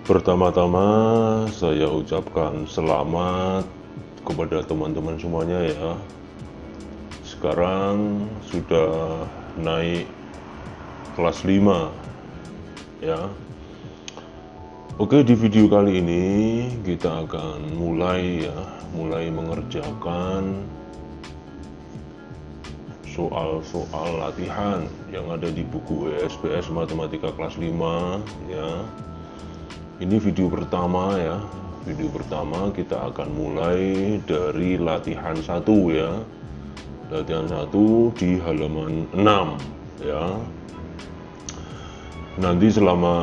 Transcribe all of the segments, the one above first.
Pertama-tama saya ucapkan selamat kepada teman-teman semuanya ya. Sekarang sudah naik kelas 5 ya. Oke, di video kali ini kita akan mulai mengerjakan soal-soal latihan yang ada di buku ESPS Matematika kelas 5 ya. Ini video pertama ya. Video pertama kita akan mulai dari latihan 1 ya. Latihan 1 di halaman 6 ya. Nanti selama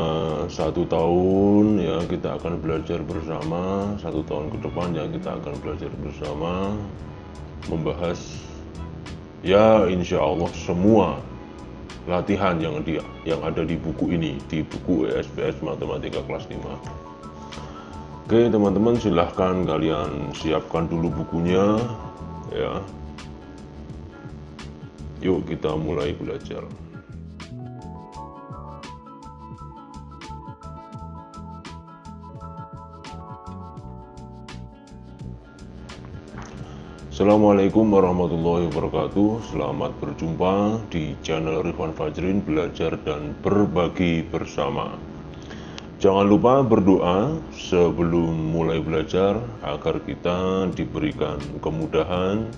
1 tahun ya kita akan belajar bersama. 1 tahun ke depan ya kita akan belajar bersama membahas ya insya Allah semua latihan yang ada di buku ini, di buku ESPS Matematika kelas 5. Oke teman-teman, silahkan kalian siapkan dulu bukunya ya. Yuk kita mulai belajar. Assalamualaikum warahmatullahi wabarakatuh. Selamat berjumpa di channel Rifwan Fajrin Belajar dan Berbagi Bersama. Jangan lupa berdoa sebelum mulai belajar agar kita diberikan kemudahan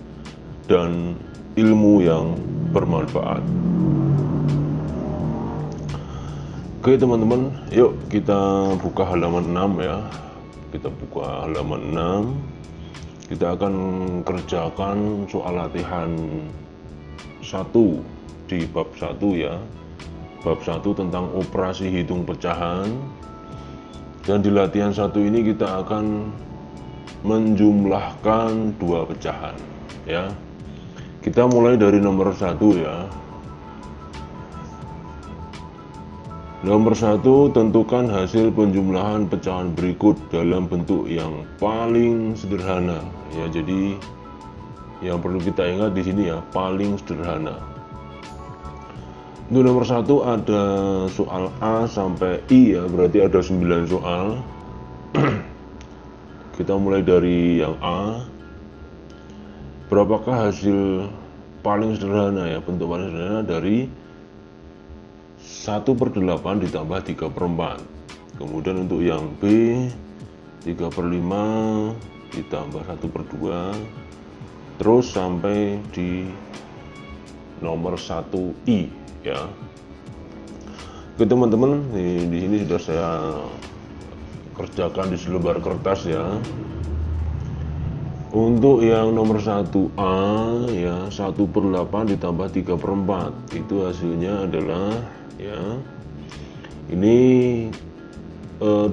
dan ilmu yang bermanfaat. Oke teman-teman, yuk kita buka halaman 6 ya. Kita buka halaman 6. Kita akan kerjakan soal latihan 1 di bab 1 ya. Bab 1 tentang operasi hitung pecahan. Dan di latihan 1 ini kita akan menjumlahkan 2 pecahan ya. Kita mulai dari nomor 1 ya. Nomor 1, tentukan hasil penjumlahan pecahan berikut dalam bentuk yang paling sederhana. Ya, jadi yang perlu kita ingat di sini ya, paling sederhana. Untuk nomor 1 ada soal A sampai I ya, berarti ada 9 soal. Kita mulai dari yang A. Berapakah hasil paling sederhana ya, bentuk paling sederhana dari 1/8 ditambah 3/4. Kemudian untuk yang B 3/5 ditambah 1/2 terus sampai di nomor 1I ya. Oke teman-teman, di sini sudah saya kerjakan di selembar kertas ya. Untuk yang nomor 1A ya, 1/8 ditambah 3/4 itu hasilnya adalah ya, ini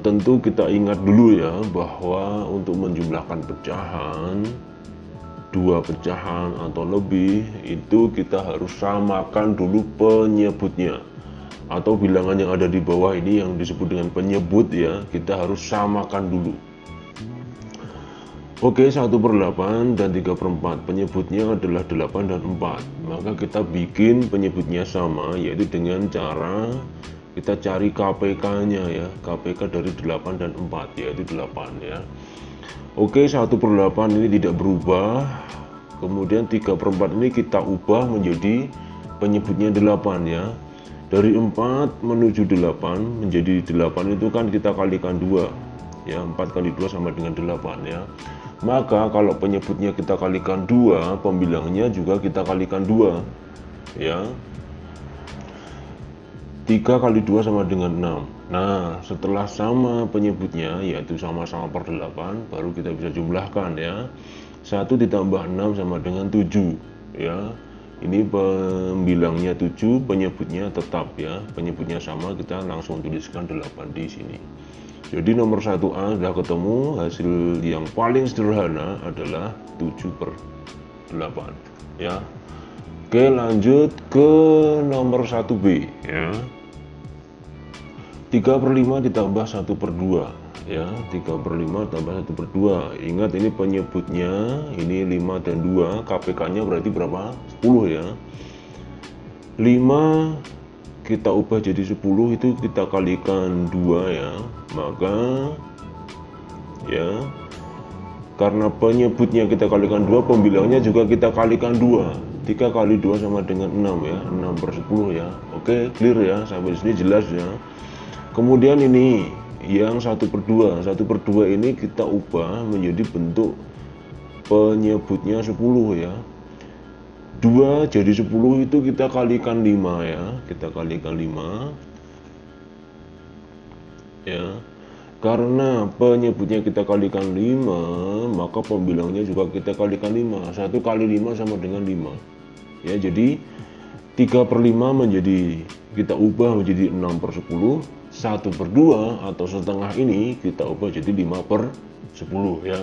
tentu kita ingat dulu ya bahwa untuk menjumlahkan pecahan 2 pecahan atau lebih itu kita harus samakan dulu penyebutnya atau bilangan yang ada di bawah ini yang disebut dengan penyebut ya, kita harus samakan dulu. Oke, 1/8 dan 3/4 penyebutnya adalah 8 dan 4. Maka kita bikin penyebutnya sama, yaitu dengan cara kita cari KPK-nya ya. KPK dari 8 dan 4 yaitu 8 ya. Oke, 1/8 ini tidak berubah. Kemudian 3/4 ini kita ubah menjadi penyebutnya 8 ya. Dari 4 menuju 8 menjadi 8 itu kan kita kalikan 2 ya. 4 kali 2 sama dengan 8 ya. Maka kalau penyebutnya kita kalikan 2, pembilangnya juga kita kalikan 2 ya. 3 kali 2 sama dengan 6. Nah setelah sama penyebutnya yaitu sama-sama per 8, baru kita bisa jumlahkan ya. 1 ditambah 6 sama dengan 7 ya. Ini pembilangnya 7, penyebutnya tetap ya. Penyebutnya sama, kita langsung tuliskan 8 di sini. Jadi nomor 1A sudah ketemu, hasil yang paling sederhana adalah 7/8 ya. Oke, lanjut ke nomor 1B ya. 3/5 ditambah 1/2 ya. 3/5 tambah 1/2. Ingat ini penyebutnya, ini 5 dan 2, KPK nya berarti berapa? 10 ya. 5 kita ubah jadi 10 itu kita kalikan 2 ya, maka ya karena penyebutnya kita kalikan 2, pembilangnya juga kita kalikan 2. 3 kali 2 sama dengan 6 ya, 6 per 10 ya. Oke, clear ya, sampai sini jelas ya. Kemudian ini yang 1 per 2, 1 per 2 ini kita ubah menjadi bentuk penyebutnya 10 ya. 2 jadi 10 itu kita kalikan 5 ya, kita kalikan 5 ya. Karena penyebutnya kita kalikan 5, maka pembilangnya juga kita kalikan 5. 1 kali 5 sama dengan 5 ya. Jadi 3 per 5 menjadi, kita ubah menjadi 6 per 10. 1 per 2 atau setengah ini kita ubah jadi 5 per 10 ya.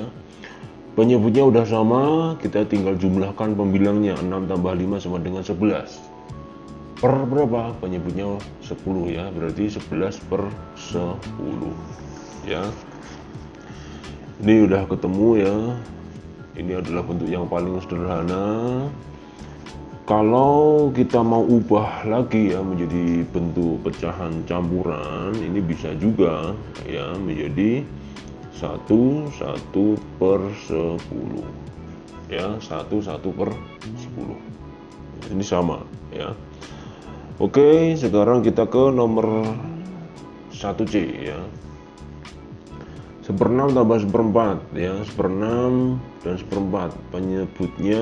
Penyebutnya udah sama, kita tinggal jumlahkan pembilangnya. 6 tambah 5 sama dengan 11. Per berapa? Penyebutnya 10 ya, berarti 11 per 10 ya. Ini udah ketemu ya. Ini adalah bentuk yang paling sederhana. Kalau kita mau ubah lagi ya menjadi bentuk pecahan campuran, ini bisa juga ya menjadi 1 per 10 ya, 1 per 10. Ini sama ya. Oke, sekarang kita ke nomor 1C ya. 1/6 tambah 1/4 ya, 1/6 dan 1/4, penyebutnya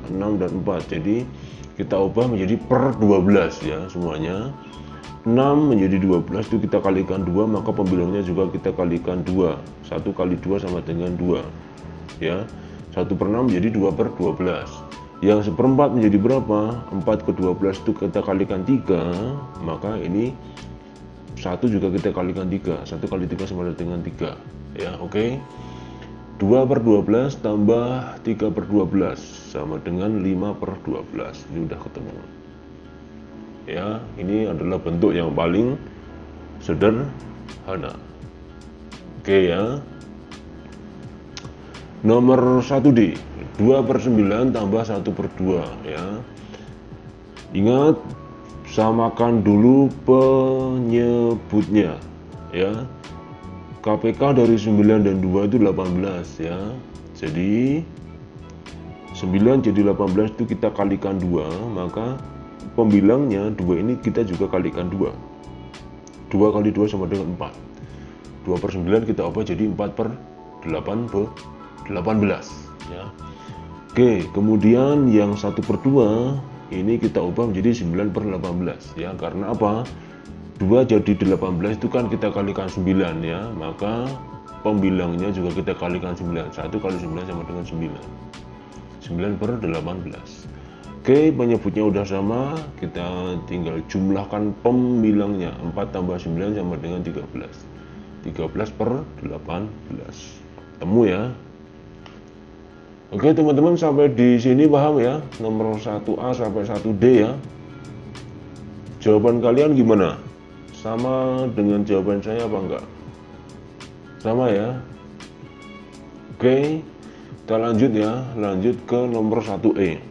6 dan 4. Jadi kita ubah menjadi per 12 ya semuanya. 6 menjadi 12 itu kita kalikan 2, maka pembilangnya juga kita kalikan 2. 1 kali 2 sama dengan 2 ya. 1 per 6 menjadi 2 per 12. Yang 1/4 menjadi berapa? 4 ke 12 itu kita kalikan 3, maka ini 1 juga kita kalikan 3. 1 kali 3 sama dengan 3 ya. Oke, 2 per 12 tambah 3 per 12 sama dengan 5 per 12. Ini udah ketemu ya. Ini adalah bentuk yang paling sederhana. Oke ya. Nomor 1D, 2 per 9 tambah 1 per 2 ya. Ingat, samakan dulu penyebutnya ya. KPK dari 9 dan 2 itu 18 ya. Jadi 9 jadi 18 itu kita kalikan 2, maka pembilangnya 2 ini kita juga kalikan 2. 2 kali 2 sama dengan 4. 2 per 9 kita ubah jadi 4 per 18 ya. Oke, kemudian yang 1 per 2 ini kita ubah menjadi 9 per 18 ya. Karena apa? 2 jadi 18 itu kan kita kalikan 9 ya, maka pembilangnya juga kita kalikan 9. 1 kali 9 sama dengan 9. 9 per 18. Oke, penyebutnya udah sama, kita tinggal jumlahkan pembilangnya. 4 tambah 9 sama dengan 13. 13 per 18. Temu ya. Oke teman-teman, sampai di sini paham ya, nomor 1A sampai 1D ya. Jawaban kalian gimana? Sama dengan jawaban saya apa enggak? Sama ya. Oke, kita lanjut ya, lanjut ke nomor 1E.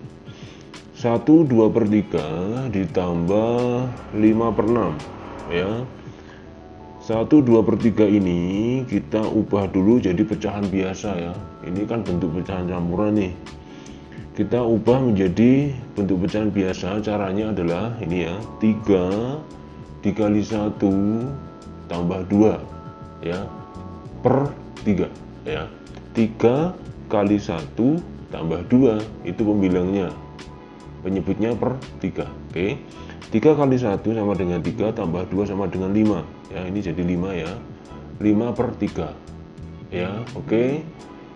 1 2 per 3 ditambah 5 per 6 ya. 1 2 per 3 ini kita ubah dulu jadi pecahan biasa ya. Ini kan bentuk pecahan campuran nih. Kita ubah menjadi bentuk pecahan biasa. Caranya adalah ini ya, 3 dikali 1 tambah 2 ya, per 3 ya. 3 kali 1 tambah 2 itu pembilangnya. Penyebutnya per 3. Oke. 3 kali 1 sama dengan 3 tambah 2 sama dengan 5 ya, ini jadi 5 ya. 5 per 3 ya. Oke,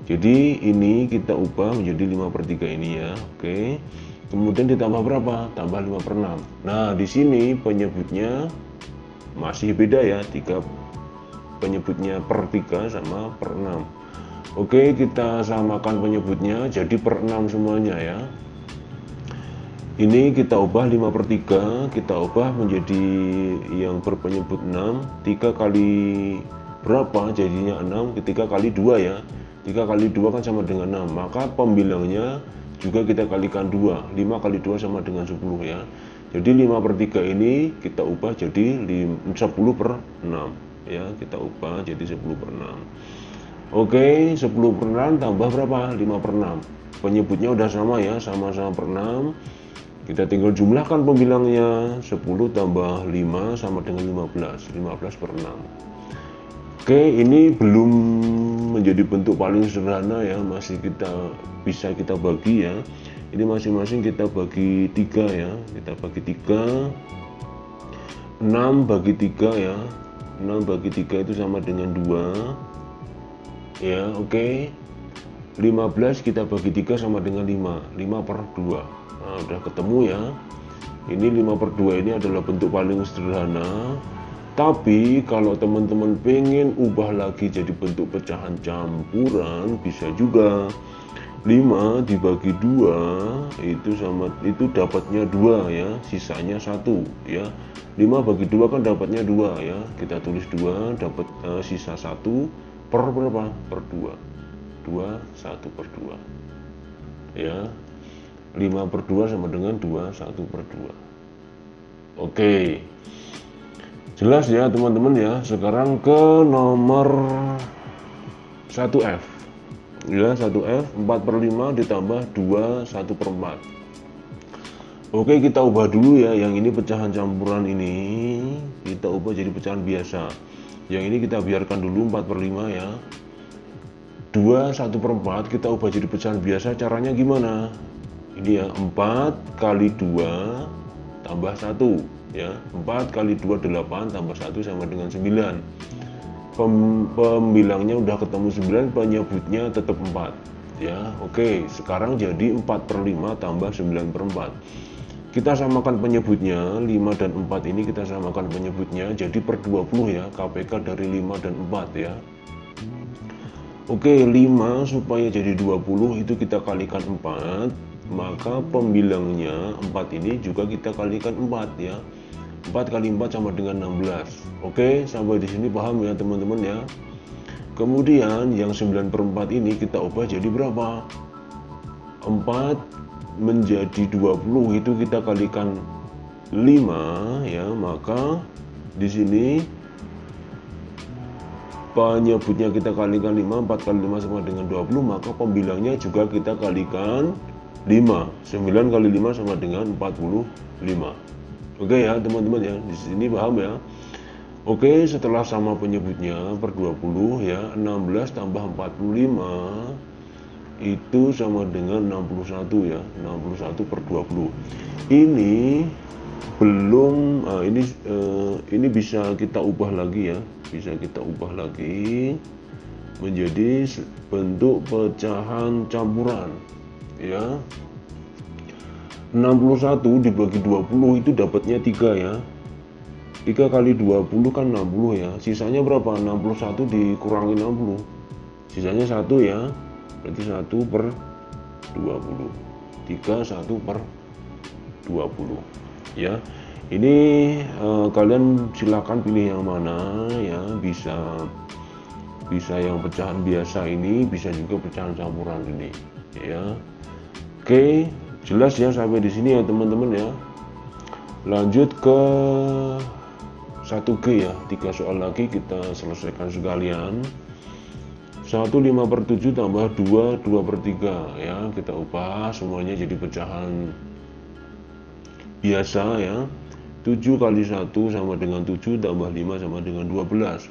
jadi ini kita ubah menjadi 5 per 3 ini ya. Oke, kemudian ditambah berapa? Tambah 5 per 6. Nah di sini penyebutnya masih beda ya, 3 penyebutnya per 3 sama per 6. Oke, kita samakan penyebutnya jadi per 6 semuanya ya. Ini kita ubah 5 per 3, kita ubah menjadi yang berpenyebut 6. 3 kali berapa jadinya 6, ketika kali 2 ya. 3 kali 2 kan sama dengan 6, maka pembilangnya juga kita kalikan 2. 5 kali 2 sama dengan 10 ya. Jadi 5 per 3 ini kita ubah jadi 10 per 6 ya, kita ubah jadi 10 per 6. Oke, 10 per 6 tambah berapa? 5 per 6. Penyebutnya udah sama ya, sama-sama per 6. Kita tinggal jumlahkan pembilangnya. 10 tambah 5 sama dengan 15. 15 per 6. Oke, ini belum menjadi bentuk paling sederhana ya, masih bisa kita bagi ya. Ini masing-masing kita bagi 3 ya. Kita bagi 3. 6 bagi 3 ya. 6 bagi 3 itu sama dengan 2. Ya, oke. 15 kita bagi 3 sama dengan 5. 5 per 2. Nah, udah ketemu ya. Ini 5 per 2 ini adalah bentuk paling sederhana. Tapi kalau teman-teman pengen ubah lagi jadi bentuk pecahan campuran, bisa juga. 5 dibagi 2 itu dapatnya 2 ya, sisanya 1 ya. 5 bagi 2 kan dapatnya 2 ya. Kita tulis 2 dapat sisa 1 per berapa? Per 2. 2 1 per 2. Ya. 5 per 2 sama dengan 2 1 per 2. Oke. Jelas ya teman-teman ya. Sekarang ke nomor 1F. Ya, 1F 4 per 5 ditambah 2 1 per 4. Oke, kita ubah dulu ya. Yang ini pecahan campuran ini kita ubah jadi pecahan biasa. Yang ini kita biarkan dulu 4 per 5 ya. 2 1 per 4 kita ubah jadi pecahan biasa. Caranya gimana? Ini ya, 4 kali 2 tambah 1 ya. 4 kali 2 8 tambah 1 sama dengan 9. Pembilangnya udah ketemu 9, penyebutnya tetap 4 ya. Oke, sekarang jadi 4 per 5 tambah 9 per 4. Kita samakan penyebutnya, 5 dan 4 ini kita samakan penyebutnya jadi per 20 ya, KPK dari 5 dan 4 ya. Oke, 5 supaya jadi 20 itu kita kalikan 4, maka pembilangnya 4 ini juga kita kalikan 4 ya. 4 kali 4 sama dengan 16. Oke, sampai di sini paham ya teman-teman ya. Kemudian yang 9 per 4 ini kita ubah jadi berapa? 4 menjadi 20 itu kita kalikan 5 ya, maka di sini penyebutnya kita kalikan 5, 4 kali 5 sama dengan 20, maka pembilangnya juga kita kalikan 5. 9 kali 5 sama dengan 45. Oke ya teman-teman ya, di sini paham ya. Oke, setelah sama penyebutnya per 20 ya, 16 tambah 45 itu sama dengan 61 ya, 61 per 20. Ini belum, ini bisa kita ubah lagi ya, bisa kita ubah lagi menjadi bentuk pecahan campuran ya. 61 dibagi 20 itu dapatnya 3 ya. 3 kali 20 kan 60 ya. Sisanya berapa? 61 dikurangi 60. Sisanya 1 ya. Berarti 1 per 20. 3 1 per 20 ya. Ini kalian silakan pilih yang mana ya. Bisa yang pecahan biasa ini, bisa juga pecahan campuran ini ya. Oke, jelas ya sampai di sini ya teman-teman ya. Lanjut ke 1G ya, 3 soal lagi kita selesaikan sekalian. 1 5 per 7 tambah 2 2 per 3 ya, kita ubah semuanya jadi pecahan biasa ya. 7 kali 1 sama dengan 7 tambah 5 sama dengan 12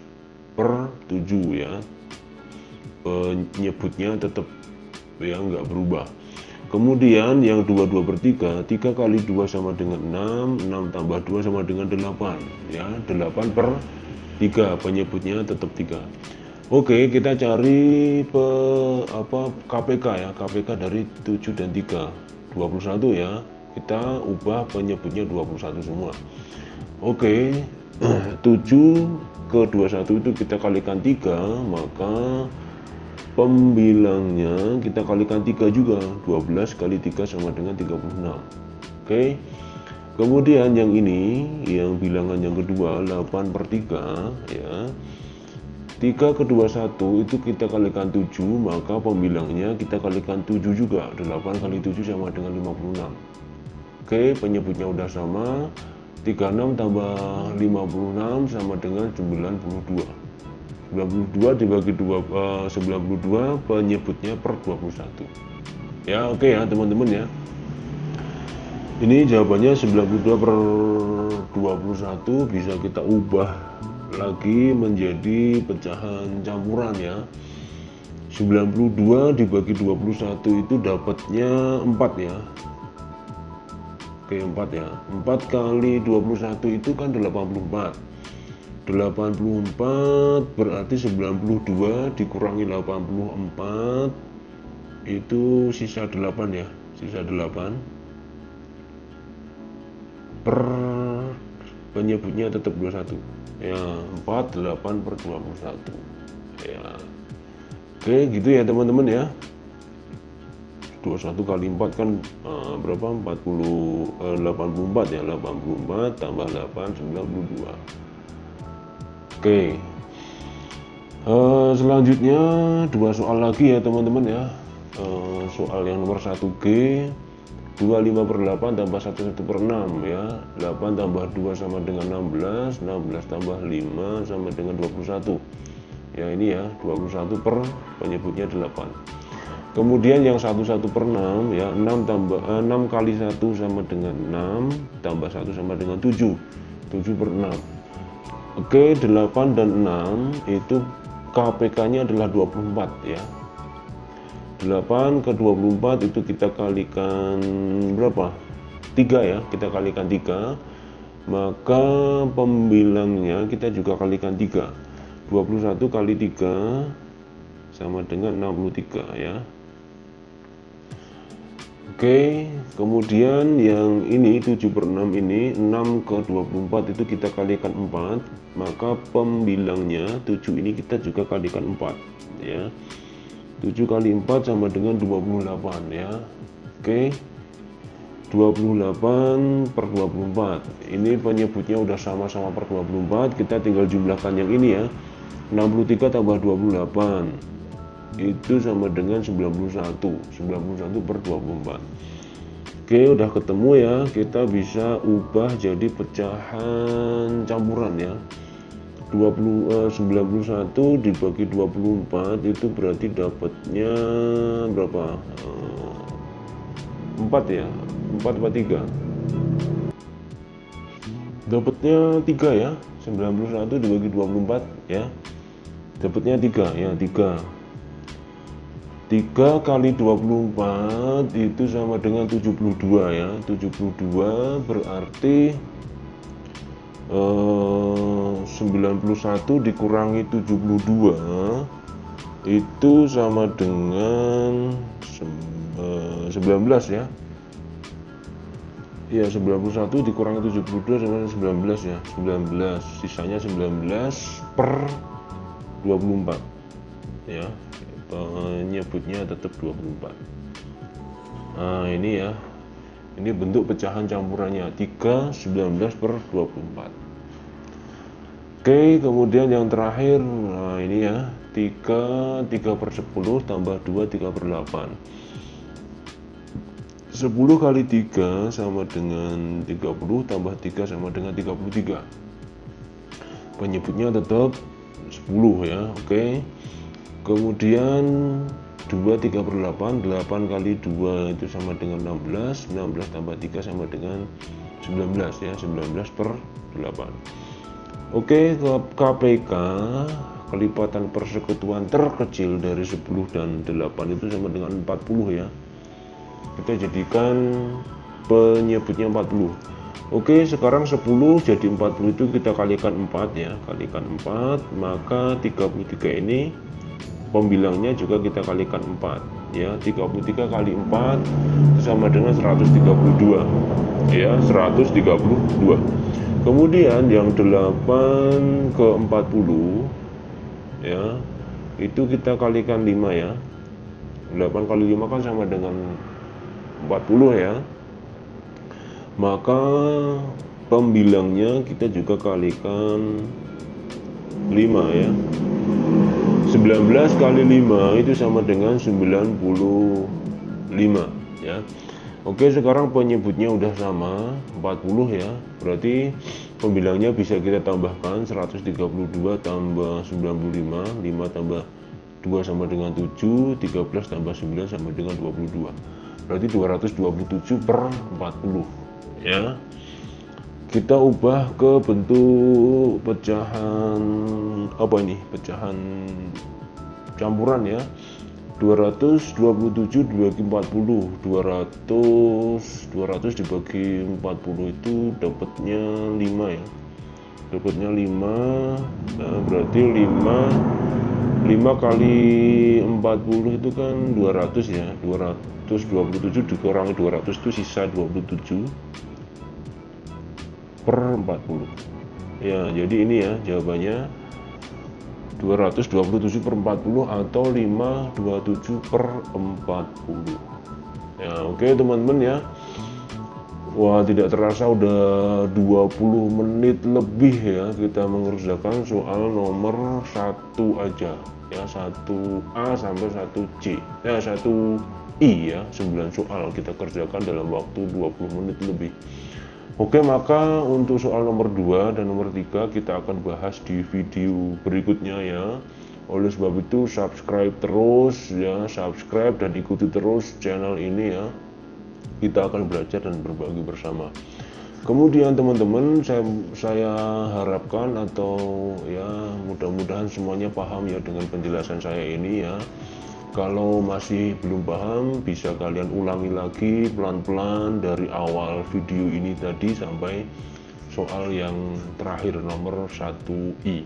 per 7 ya. Penyebutnya tetap ya, nggak berubah. Kemudian yang 2 2 per 3, 3 kali 2 sama dengan 6, 6 tambah 2 sama dengan 8 ya, 8 per 3, penyebutnya tetap 3. Oke, kita cari KPK ya, KPK dari 7 dan 3, 21 ya. Kita ubah penyebutnya 21 semua. Oke, 7 ke 21 itu kita kalikan 3, maka pembilangnya kita kalikan 3 juga. 12 kali 3 sama dengan 36. Oke. Kemudian yang ini, yang bilangan yang kedua 8 per 3 ya. 3 ke 21 itu kita kalikan 7, maka pembilangnya kita kalikan 7 juga. 8 kali 7 sama dengan 56. Oke, penyebutnya udah sama. 36 tambah 56 sama dengan 92. 92 dibagi 92 penyebutnya per 21. Ya, oke ya teman-teman ya. Ini jawabannya 92 per 21 bisa kita ubah lagi menjadi pecahan campuran ya. 92 dibagi 21 itu dapatnya 4 ya. Oke, 4 ya. 4 kali 21 itu kan 84. 84 berarti 92 dikurangi 84 itu sisa 8 ya. Sisa 8. Per penyebutnya tetap 21. Ya, 48 per 21. Ya. Oke, gitu ya teman-teman ya. 21 kali 4 kan berapa? 84 ya. 84 tambah 8 92. Oke. Selanjutnya 2 soal lagi ya teman-teman ya. Soal yang nomor 1G. 25 per 8 tambah 11 per 6 ya. 8 tambah 2 sama dengan 16. 16 tambah 5 sama dengan 21. Ya ini ya, 21 per penyebutnya 8. Kemudian yang 11 per 6 ya, 6 kali 1 sama dengan 6 tambah 1 sama dengan 7. 7 per 6. Oke, 8 dan 6 itu KPK-nya adalah 24 ya. 8 ke 24 itu kita kalikan berapa? 3 ya, kita kalikan 3. Maka pembilangnya kita juga kalikan 3. 21 kali 3 sama dengan 63 ya. Oke, kemudian yang ini 7 per 6 ini 6 ke 24 itu kita kalikan 4. Maka pembilangnya 7 ini kita juga kalikan 4 ya. 7 kali 4 sama dengan 28 ya. Oke, 28 per 24. Ini penyebutnya udah sama-sama per 24. Kita tinggal jumlahkan yang ini ya. 63 tambah 28 itu sama dengan 91. 91 per 24. Oke, udah ketemu ya. Kita bisa ubah jadi pecahan campuran ya. 91 dibagi 24 itu berarti dapatnya berapa? 4 ya. 4 apa 3? Dapatnya 3 ya. 91 dibagi 24 ya. Dapatnya 3 ya, 3. 3 kali 24 itu sama dengan 72 ya. 72 berarti 91 dikurangi 72 itu sama dengan 19 ya. Ya, 91 dikurangi 72 sama 19 ya. 19, sisanya 19 per 24 ya. Penyebutnya tetap 24. Nah ini ya, ini bentuk pecahan campurannya 3, 19 per 24. Oke, kemudian yang terakhir, nah ini ya, 3 per 10 tambah 2 3 per 8. 10 kali 3 sama dengan 30 tambah 3 sama dengan 33. Penyebutnya tetap 10 ya. Oke. Kemudian 2 3 per 8, 8 kali 2 itu sama dengan 16, 16 tambah 3 sama dengan 19 ya, 19 per 8. Oke, KPK kelipatan persekutuan terkecil dari 10 dan 8 itu sama dengan 40 ya. Kita jadikan penyebutnya 40. Oke, sekarang 10 jadi 40 itu kita kalikan 4 ya, kalikan 4, maka 33 ini pembilangnya juga kita kalikan 4 ya. 33 kali 4 sama dengan 132 ya, 132. Kemudian yang 8 ke 40 ya, itu kita kalikan 5 ya. 8 kali 5 kan sama dengan 40 ya. Maka pembilangnya kita juga kalikan 5 ya. 19 kali 5 itu sama dengan 95 ya. Oke, sekarang penyebutnya udah sama 40 ya. Berarti pembilangnya bisa kita tambahkan 132 tambah 95, 5 tambah 2 sama dengan 7, 13 tambah 9 sama dengan 22. Berarti 227 per 40 ya. Kita ubah ke bentuk pecahan apa ini? Pecahan campuran ya. 227 dibagi 40, 200 dibagi 40 itu dapatnya 5 ya. Dapatnya 5. Nah, berarti 5 kali 40 itu kan 200 ya. 227 dikurangi 200 itu sisa 27 per 40 ya. Jadi ini ya jawabannya 227 per 40 atau 527 per 40 ya. Oke teman-teman ya. Wah, tidak terasa udah 20 menit lebih ya kita mengerjakan soal nomor 1 aja ya, 1A sampai 1C ya, 1I ya. 9 soal kita kerjakan dalam waktu 20 menit lebih. Oke, maka untuk soal nomor 2 dan nomor 3 kita akan bahas di video berikutnya ya. Oleh sebab itu subscribe terus ya, subscribe dan ikuti terus channel ini ya. Kita akan belajar dan berbagi bersama. Kemudian teman-teman, saya harapkan atau ya mudah-mudahan semuanya paham ya dengan penjelasan saya ini ya. Kalau masih belum paham, bisa kalian ulangi lagi pelan-pelan dari awal video ini tadi sampai soal yang terakhir nomor 1I.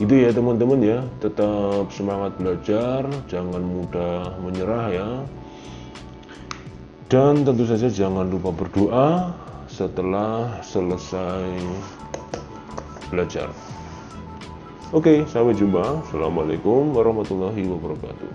Itu ya teman-teman ya, tetap semangat belajar, jangan mudah menyerah ya. Dan tentu saja jangan lupa berdoa setelah selesai belajar. Oke, sampai jumpa. Assalamualaikum warahmatullahi wabarakatuh.